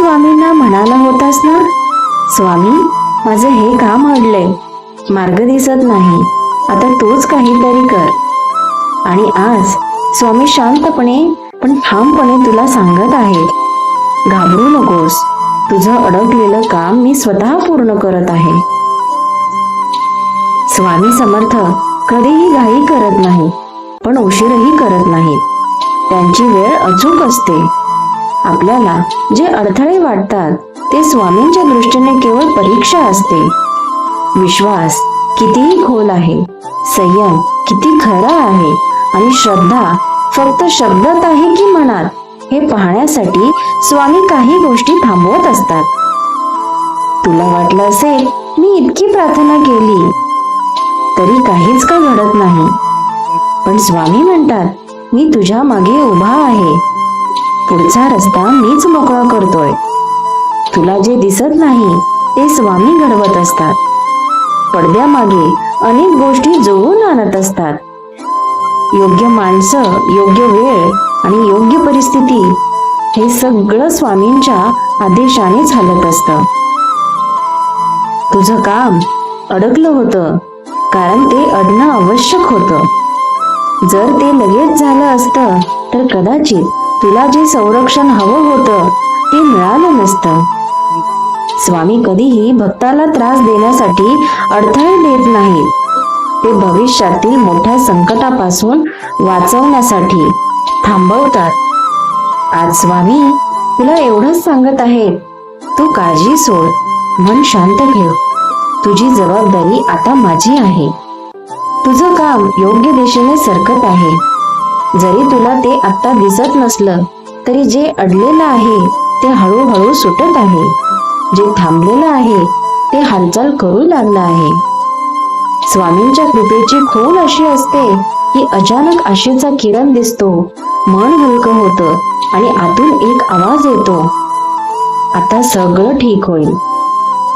स्वामींना म्हणाला होतास ना, स्वामी माझं हे काम अडलंय, मार्ग दिसत नाही, आता तूच काहीतरी कर. आणि आज स्वामी शांतपणे पण ठामपणे तुला सांगत आहेत, घाबरू नकोस, तुझं अडकलेलं काम मी स्वतः पूर्ण करत आहे. स्वामी समर्थ कधीही घाई करत नाही, पण उशीरही करत नाहीत. त्यांची वेळ अचूक असते. आपल्याला जे अडथळे वाटतात ते स्वामींच्या दृष्टीने केवळ परीक्षा असते. विश्वास कितीही खोल आहे, संयम किती खरा आहे आणि श्रद्धा फक्त शब्दात आहे की मनात, हे पाहण्यासाठी स्वामी काही गोष्टी थांबवत असतात. तुला वाटलं असेल मी इतकी प्रार्थना केली तरी काहीच का घडत नाही, पण स्वामी म्हणतात मी तुझ्या मागे उभा आहे, पुढचा रस्ता मीच मोकळा करतोय. तुला जे दिसत नाही ते स्वामी घडवत असतात. पडद्यामागे अनेक गोष्टी जुळवून आणत असतात. योग्य माणसं, योग्य वेळ आणि योग्य परिस्थिती, हे सगळं स्वामींच्या आदेशानेच हलत असतं. तुझं काम अडकलं होतं कारण ते अडणं आवश्यक होतं. जर ते लगेच झालं असतं तर कदाचित तुला जे संरक्षण हवं होतं ते मिळालं नसतं. स्वामी कधीही भक्ताला त्रास देण्यासाठी अडथळे देत नाहीत. ते भविष्यातील मोठ्या संकटापासून वाचवण्यासाठी थांबवतात. आज स्वामी तुला एवढंच सांगत आहेत, तू काळजी सोड, मन शांत ठेव, तुझी जबाबदारी आता माझी आहे. तुझं काम योग्य दिशेने सरकत आहे. जरी तुला ते आता दिसत नसलं तरी जे अडलेलं आहे ते हळूहळू सुटत आहे. जे थांबलेलं आहे ते हालचाल करू लागलं आहे. स्वामींच्या कृपेची खूण अशी असते की अचानक आशेचा किरण दिसतो, मन हलकं होतं आणि आतून एक आवाज येतो, आता सगळं ठीक होईल.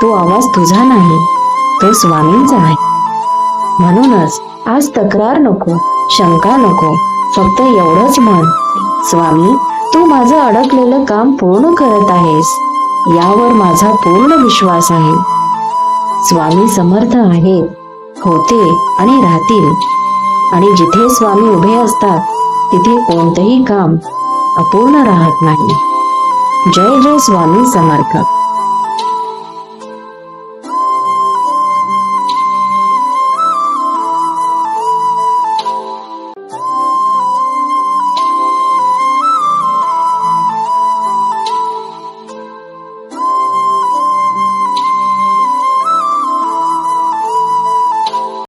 तो आवाज तुझा नाही, तो स्वामींचा आहे. म्हणूनच आज तक्रार नको, शंका नको, फक्त एवढंच म्हण, स्वामी तू माझं अडकलेलं काम पूर्ण करत आहेस, यावर माझा पूर्ण विश्वास आहे. स्वामी समर्थ आहेत, होते आणि राहतील. आणि जिथे स्वामी उभे असतात तिथे कोणतंही काम अपूर्ण राहत नाही. जय जय स्वामी समर्थ.